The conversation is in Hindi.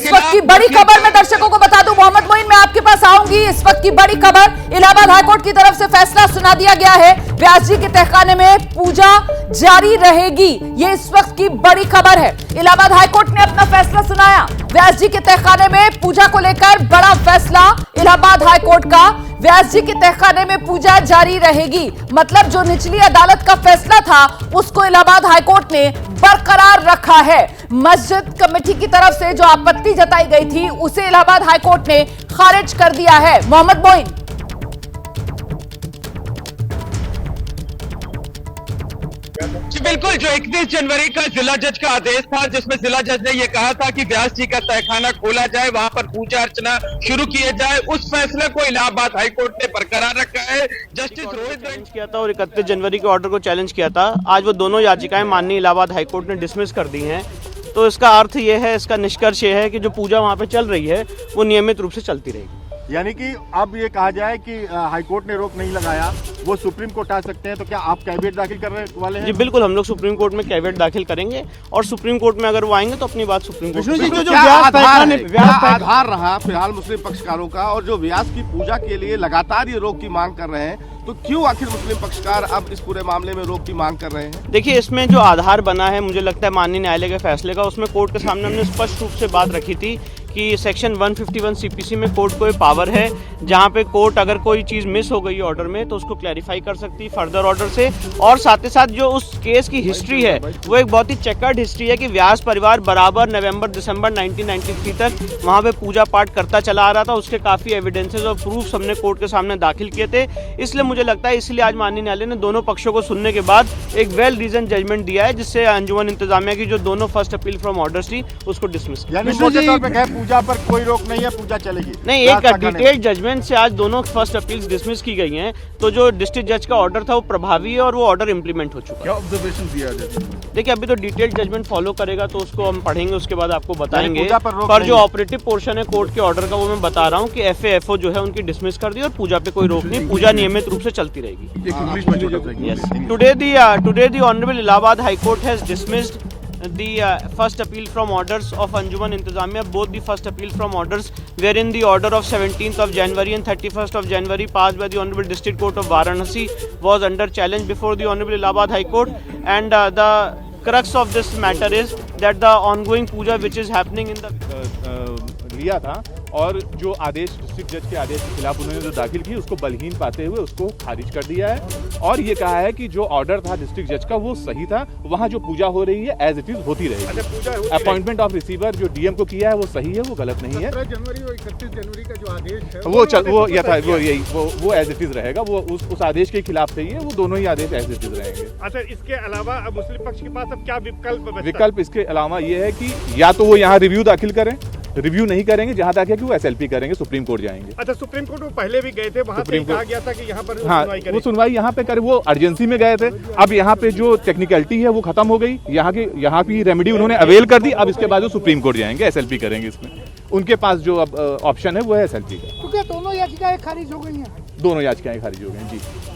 इस वक्त की बड़ी खबर मैं दर्शकों को बता दूं, मोहम्मद मोइन मैं आपके पास आऊंगी। इस वक्त की बड़ी खबर, इलाहाबाद हाईकोर्ट की तरफ से फैसला सुना दिया गया है। व्यास जी के तहखाने में पूजा जारी रहेगी, ये इस वक्त की बड़ी खबर है। इलाहाबाद हाईकोर्ट ने अपना फैसला सुनाया। व्यास जी के तहखाने में पूजा को लेकर बड़ा फैसला इलाहाबाद हाईकोर्ट का। व्यास जी के तहखाने में पूजा जारी रहेगी, मतलब जो निचली अदालत का फैसला था उसको इलाहाबाद हाईकोर्ट ने बरकरार रखा है। मस्जिद कमेटी की तरफ से जो आपत्ति जताई गई थी उसे इलाहाबाद हाईकोर्ट ने खारिज कर दिया है। मोहम्मद मोइन, बिल्कुल, जो 31 जनवरी का जिला जज का आदेश था जिसमें जिला जज ने यह कहा था कि व्यास जी का तहखाना खोला जाए, वहां पर पूजा अर्चना शुरू किए जाए, उस फैसले को इलाहाबाद हाईकोर्ट ने बरकरार रखा है। जस्टिस रोहित चैलेंज किया था और 31 जनवरी के ऑर्डर को चैलेंज किया था। आज वो दोनों याचिकाएं माननीय इलाहाबाद हाईकोर्ट ने डिसमिस कर दी हैं। तो इसका अर्थ ये है, इसका निष्कर्ष ये है कि जो पूजा वहाँ पे चल रही है वो नियमित रूप से चलती रहेगी। यानी कि अब ये कहा जाए कि हाईकोर्ट ने रोक नहीं लगाया, वो सुप्रीम कोर्ट आ सकते हैं, तो क्या आप कैविएट दाखिल करने वाले हैं? जी बिल्कुल, हम लोग सुप्रीम कोर्ट में कैविएट दाखिल करेंगे और सुप्रीम कोर्ट में अगर वो आएंगे तो अपनी बात सुप्रीम कोर्ट में। जो आधार रहा फिलहाल मुस्लिम पक्षकारों का, और जो व्यास की पूजा के लिए लगातार ये रोक की मांग कर रहे हैं, तो क्यों आखिर मुस्लिम पक्षकार अब इस पूरे मामले में रोक की मांग कर रहे हैं? देखिए, इसमें जो आधार बना है, मुझे लगता है माननीय न्यायालय के फैसले का, उसमें कोर्ट के सामने हमने स्पष्ट रूप से बात रखी थी कि सेक्शन 151 सीपीसी में कोर्ट को ये पावर है जहां पे कोर्ट अगर कोई चीज़ मिस हो गई ऑर्डर में तो उसको क्लैरिफाई कर सकती है फर्दर ऑर्डर से। और साथ ही साथ जो उस केस की हिस्ट्री है वो एक बहुत ही चेकर्ड हिस्ट्री है कि व्यास परिवार बराबर नवंबर दिसंबर 1993 तक वहां पे पूजा पाठ करता चला आ रहा था। उसके काफ़ी एविडेंसेस और प्रूफ्स हमने कोर्ट के सामने दाखिल किए थे। इसलिए मुझे लगता है इसलिए आज माननीय न्यायालय ने दोनों पक्षों को सुनने के बाद एक वेल रीजन जजमेंट दिया है, जिससे अंजुमन इंतजामिया की जो दोनों फर्स्ट अपील फ्रॉम ऑर्डर्स थी उसको डिसमिस किया। पूजा पर कोई रोक नहीं है, पूजा चलेगी। नहीं, एक डिटेल्ड जजमेंट से आज दोनों फर्स्ट अपील्स डिसमिस की गई हैं। तो जो डिस्ट्रिक्ट जज का ऑर्डर था वो प्रभावी है और वो ऑर्डर इंप्लीमेंट हो चुका है। क्या ऑब्जर्वेशन दिया है? देखिए, अभी तो डिटेल्ड जजमेंट फॉलो करेगा तो उसको हम पढ़ेंगे, उसके बाद आपको बताएंगे। पर पर जो ऑपरेटिव पोर्शन है कोर्ट के ऑर्डर का वो मैं बता रहा हूँ कि FAFO जो है उनकी डिसमिस कर दी और पूजा पे कोई रोक नहीं, पूजा नियमित रूप से चलती रहेगी। Yes. Today the Honorable Allahabad High Court has dismissed the first appeal from orders of Anjuman Intizamiya. Both the first appeal from orders wherein the order of 17th of January and 31st of January passed by the Honorable District Court of Varanasi was under challenge before the Honorable Allahabad High Court, and the crux of this matter is that the ongoing puja which is happening in the लिया था और जो आदेश डिस्ट्रिक्ट जज के आदेश के खिलाफ उन्होंने जो दाखिल की उसको बलहीन पाते हुए उसको खारिज कर दिया है और ये कहा है कि जो ऑर्डर था डिस्ट्रिक्ट जज का वो सही था। वहाँ जो पूजा हो रही है एज इट इज होती रहेगी। अपॉइंटमेंट ऑफ रिसीवर जो डीएम को किया है वो सही है, वो गलत नहीं है। 17 जनवरी और 31 जनवरी का जो आदेश है वो एज इट इज रहेगा। वो उस आदेश के खिलाफ सही है, वो दोनों ही आदेश एज इट इज रहेंगे। अच्छा, इसके अलावा अब मुस्लिम पक्ष के पास अब क्या विकल्प इसके अलावा ये है कि या तो वो यहाँ रिव्यू दाखिल करें, रिव्यू नहीं करेंगे जहां तक है कि वो SLP करेंगे, सुप्रीम कोर्ट जाएंगे। अच्छा, सुप्रीम कोर्ट वो पहले भी गए थे, वहां पे कहा गया था कि यहाँ पर हाँ, वो सुनवाई यहाँ पे करे, वो अर्जेंसी में गए थे। अब यहाँ पे जो टेक्निकलिटी है वो खत्म हो गई, यहाँ की रेमेडी उन्होंने अवेल कर दी। अब इसके बाद वो सुप्रीम कोर्ट जाएंगे, SLP करेंगे। इसमें उनके पास जो अब ऑप्शन है वो है SLP का। क्योंकि दोनों याचिकाएं खारिज हो गई हैं। दोनों याचिकाएं खारिज हो गई जी।